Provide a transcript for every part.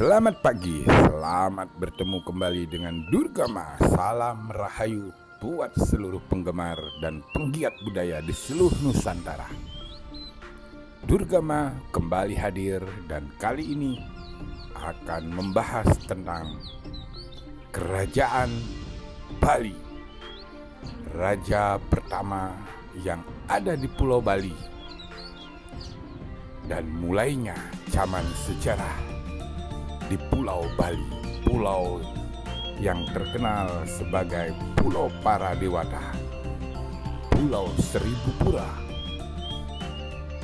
Selamat pagi, selamat bertemu kembali dengan Durgama. Salam Rahayu buat seluruh penggemar dan penggiat budaya di seluruh Nusantara. Durgama kembali hadir dan kali ini akan membahas tentang Kerajaan Bali. Raja pertama yang ada di Pulau Bali dan mulainya zaman sejarah di Pulau Bali, pulau yang terkenal sebagai Pulau Para Dewata, Pulau Seribu Pura.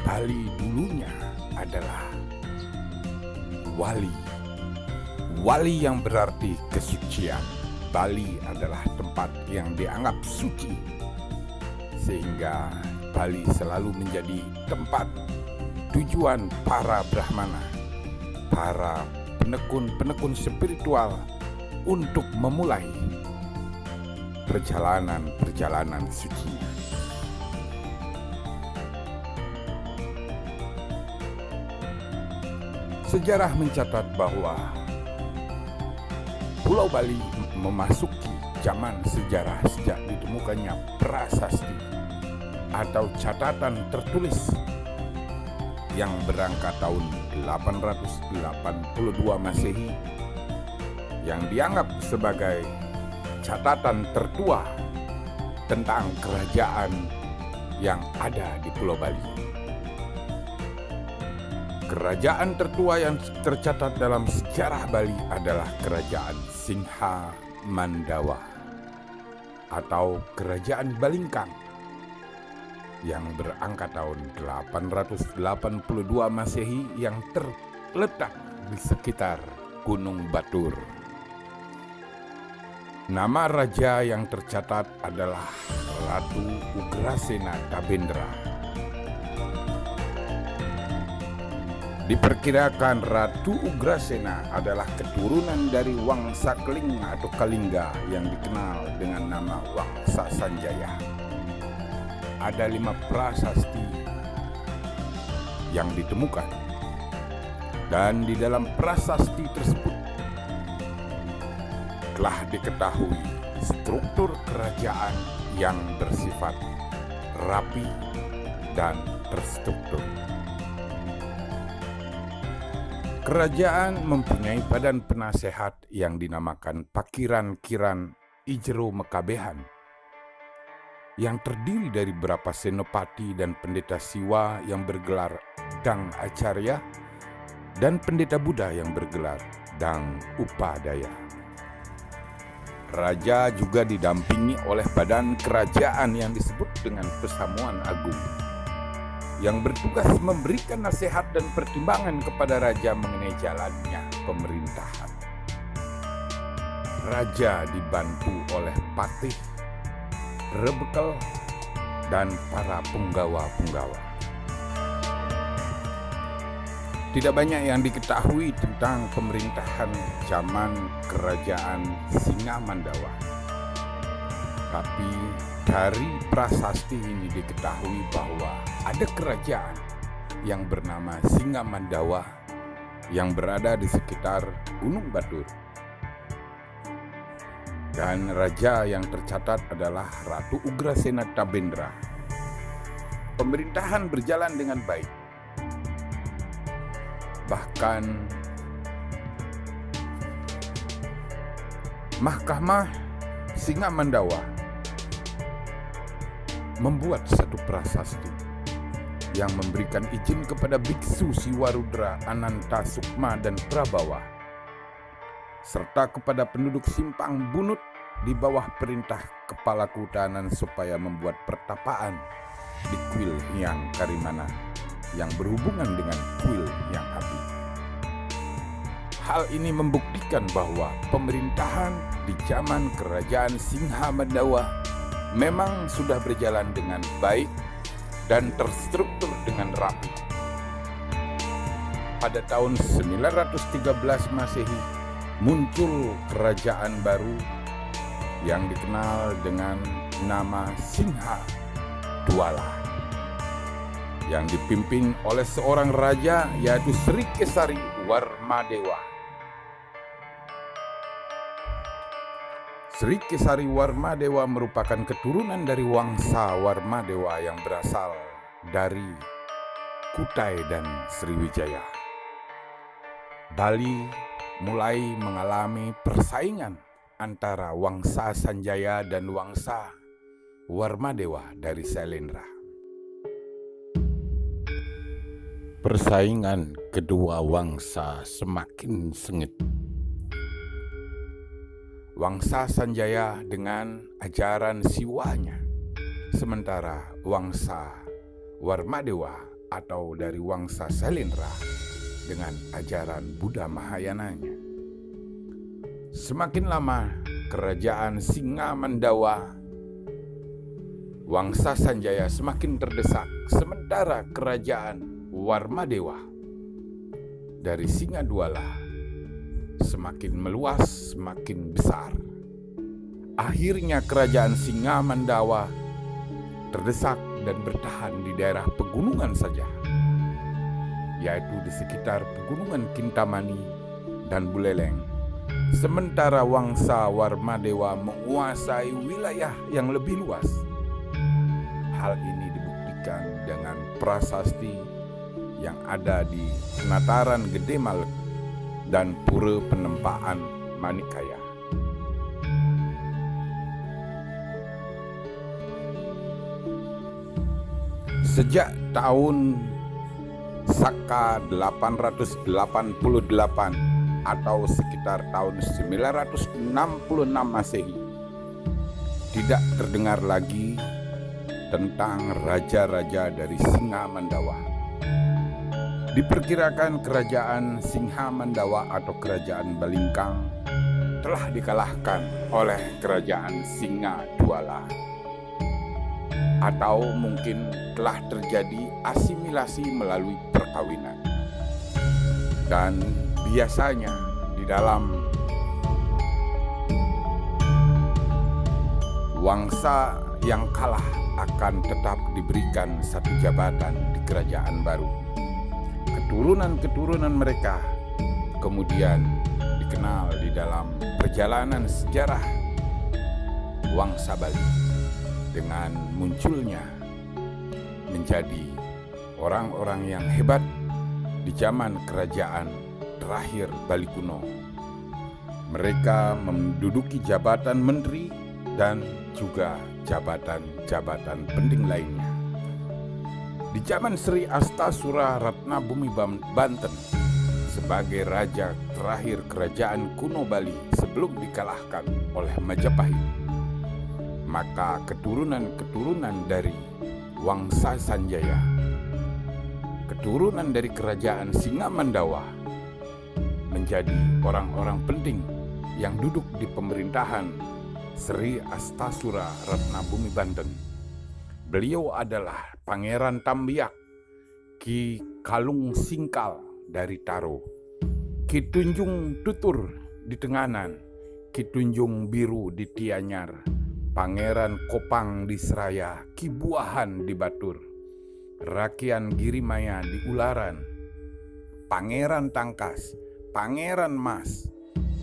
Bali dulunya adalah wali, wali yang berarti kesucian. Bali adalah tempat yang dianggap suci, sehingga Bali selalu menjadi tempat tujuan para Brahmana, para penekun spiritual untuk memulai perjalanan sucinya. Sejarah mencatat bahwa Pulau Bali memasuki zaman sejarah sejak ditemukannya prasasti atau catatan tertulis yang berangkat tahun 882 Masehi yang dianggap sebagai catatan tertua tentang kerajaan yang ada di Pulau Bali. Kerajaan tertua yang tercatat dalam sejarah Bali adalah Kerajaan Singha Mandawa atau Kerajaan Balingkang yang berangkat tahun 882 Masehi yang terletak di sekitar Gunung Batur. Nama raja yang tercatat adalah Ratu Ugrasena Tabendra. Diperkirakan Ratu Ugrasena adalah keturunan dari Wangsa Keling atau Kalingga yang dikenal dengan nama Wangsa Sanjaya. Ada 5 prasasti yang ditemukan, dan di dalam prasasti tersebut telah diketahui struktur kerajaan yang bersifat rapi dan terstruktur. Kerajaan mempunyai badan penasehat yang dinamakan Pakiran Kiran Ijero Mekabehan, yang terdiri dari beberapa senopati dan pendeta Siwa yang bergelar Dang Acarya dan pendeta Buddha yang bergelar Dang Upadaya. Raja juga didampingi oleh badan kerajaan yang disebut dengan Pesamuan Agung, yang bertugas memberikan nasihat dan pertimbangan kepada raja mengenai jalannya pemerintahan. Raja dibantu oleh patih, rebekel, dan para punggawa-punggawa. Tidak banyak yang diketahui tentang pemerintahan zaman Kerajaan Singa Mandawa. Tapi dari prasasti ini diketahui bahwa ada kerajaan yang bernama Singa Mandawa yang berada di sekitar Gunung Batur. Dan raja yang tercatat adalah Ratu Ugrasena Tabendra. Pemerintahan berjalan dengan baik. Bahkan Mahkamah Singa Mandawa membuat satu prasasti yang memberikan izin kepada Biksu Siwarudra, Ananta Sukma, dan Prabawa, serta kepada penduduk Simpang Bunut di bawah perintah kepala kehutanan supaya membuat pertapaan di kuil Hyang Karimana yang berhubungan dengan kuil Hyang Api. Hal ini membuktikan bahwa pemerintahan di zaman Kerajaan Singha Mandawa memang sudah berjalan dengan baik dan terstruktur dengan rapi. Pada tahun 913 Masehi muncul kerajaan baru yang dikenal dengan nama Singha Dwala, yang dipimpin oleh seorang raja yaitu Sri Kesari Warmadewa Sri Kesari Warmadewa merupakan keturunan dari Wangsa Warmadewa yang berasal dari Kutai dan Sriwijaya. Bali mulai mengalami persaingan antara Wangsa Sanjaya dan Wangsa Warmadewa dari Sailendra. Persaingan kedua wangsa semakin sengit. Wangsa Sanjaya dengan ajaran siwanya, sementara Wangsa Warmadewa atau dari Wangsa Sailendra dengan ajaran Buddha Mahayananya. Semakin lama kerajaan Singa Mandawa Wangsa Sanjaya semakin terdesak, sementara kerajaan Warmadewa dari Singadwala semakin meluas, semakin besar. Akhirnya kerajaan Singa Mandawa terdesak dan bertahan di daerah pegunungan saja, yaitu di sekitar pegunungan Kintamani dan Buleleng. Sementara Wangsa Warmadewa menguasai wilayah yang lebih luas. Hal ini dibuktikan dengan prasasti yang ada di Penataran Gede Malek dan Pura Penempaan Manikaya. Sejak tahun Saka 888 atau sekitar tahun 966 Masehi, tidak terdengar lagi tentang raja-raja dari Singa Mandawa. Diperkirakan kerajaan Singa Mandawa atau kerajaan Balingkang telah dikalahkan oleh kerajaan Singadwala, atau mungkin telah terjadi asimilasi melalui perkawinan. Dan biasanya di dalam wangsa yang kalah akan tetap diberikan satu jabatan di kerajaan baru. Keturunan-keturunan mereka kemudian dikenal di dalam perjalanan sejarah Wangsa Bali dengan munculnya menjadi orang-orang yang hebat di zaman kerajaan terakhir Bali kuno. Mereka menduduki jabatan menteri dan juga jabatan-jabatan penting lainnya. Di zaman Sri Astasura Ratna Bumi Banten sebagai raja terakhir kerajaan kuno Bali sebelum dikalahkan oleh Majapahit, maka keturunan-keturunan dari Wangsa Sanjaya, keturunan dari kerajaan Singa Mandawa, menjadi orang-orang penting yang duduk di pemerintahan Sri Astasura Ratna Bumi Banten. Beliau adalah Pangeran Tambiak, Ki Kalung Singkal dari Taro, Ki Tunjung Tutur di Tenganan, Ki Tunjung Biru di Tianyar, Pangeran Kopang di Seraya, Ki Buahan di Batur, Rakian Girimaya di Ularan, Pangeran Tangkas, Pangeran Mas,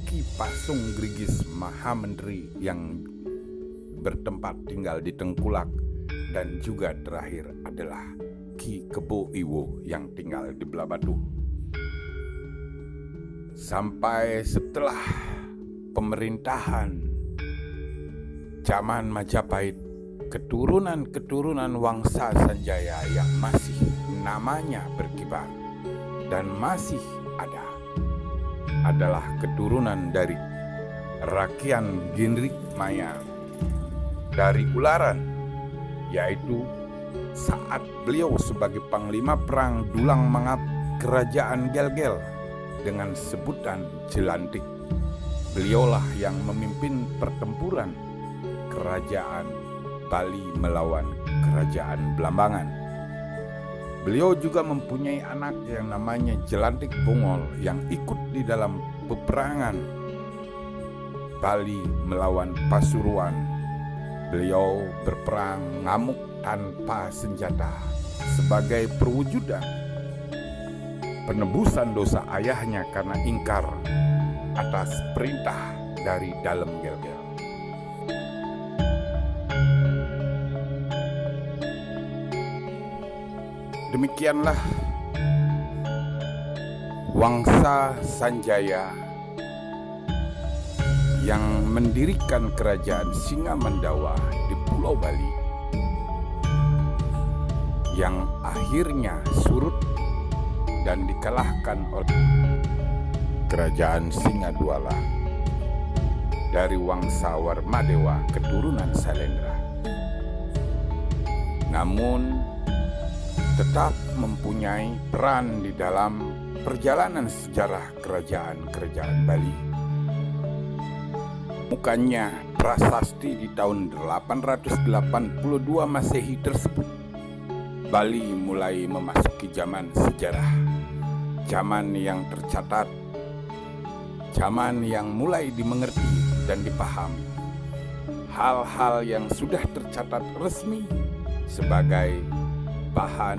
Ki Pasung Grigis Mahamenteri yang bertempat tinggal di Tengkulak, dan juga terakhir adalah Ki Kebo Iwo yang tinggal di Belabatu. Sampai setelah pemerintahan zaman Majapahit, keturunan-keturunan Wangsa Sanjaya yang masih namanya berkibar dan masih ada adalah keturunan dari Rakian Ginrik Maya dari Ularan, yaitu saat beliau sebagai Panglima Perang Dulang Mangap Kerajaan Gelgel dengan sebutan Jelantik. Beliaulah yang memimpin pertempuran Kerajaan Bali melawan Kerajaan Blambangan. Beliau juga mempunyai anak yang namanya Jelantik Bongol yang ikut di dalam peperangan Bali melawan Pasuruan. Beliau berperang ngamuk tanpa senjata sebagai perwujudan penebusan dosa ayahnya karena ingkar atas perintah dari dalam Gelgel. Demikianlah Wangsa Sanjaya yang mendirikan kerajaan Singamandawa di Pulau Bali, yang akhirnya surut dan dikalahkan oleh kerajaan Singadwala dari Wangsa Warmadewa keturunan Sailendra. Namun tetap mempunyai peran di dalam perjalanan sejarah kerajaan-kerajaan Bali. Bukannya prasasti di tahun 882 Masehi tersebut, Bali mulai memasuki zaman sejarah, zaman yang tercatat, zaman yang mulai dimengerti dan dipahami. Hal-hal yang sudah tercatat resmi sebagai bahan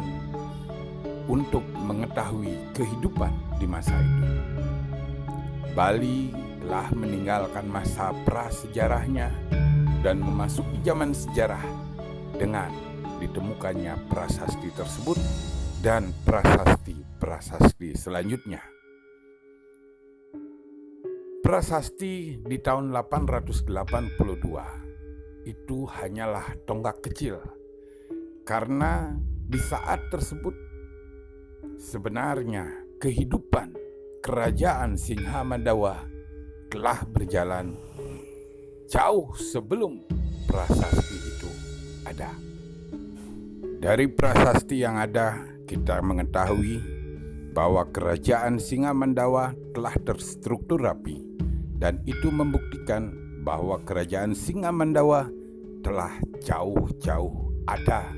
untuk mengetahui kehidupan di masa itu. Bali telah meninggalkan masa prasejarahnya dan memasuki zaman sejarah dengan ditemukannya prasasti tersebut dan prasasti-prasasti selanjutnya. Prasasti di tahun 882 itu hanyalah tonggak kecil, karena di saat tersebut sebenarnya kehidupan kerajaan Singamandawa telah berjalan jauh sebelum prasasti itu ada. Dari prasasti yang ada, kita mengetahui bahwa kerajaan Singamandawa telah terstruktur rapi, dan itu membuktikan bahwa kerajaan Singamandawa telah jauh-jauh ada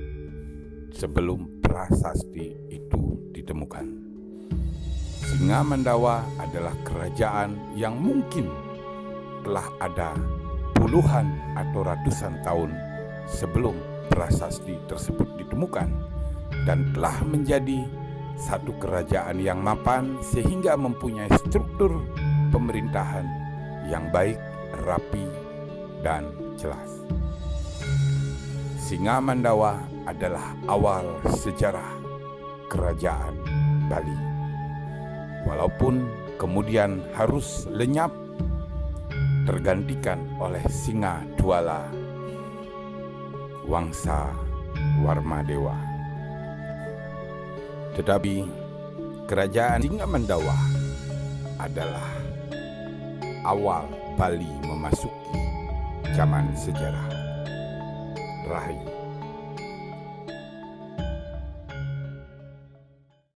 sebelum prasasti itu ditemukan. Singamandawa adalah kerajaan yang mungkin telah ada puluhan atau ratusan tahun sebelum prasasti tersebut ditemukan, dan telah menjadi satu kerajaan yang mapan sehingga mempunyai struktur pemerintahan yang baik, rapi, dan jelas. Singamandawa adalah awal sejarah kerajaan Bali. Walaupun kemudian harus lenyap tergantikan oleh Singadwala Wangsa Warmadewa. Tetapi kerajaan Singamandawa adalah awal Bali memasuki zaman sejarah. Rahayu.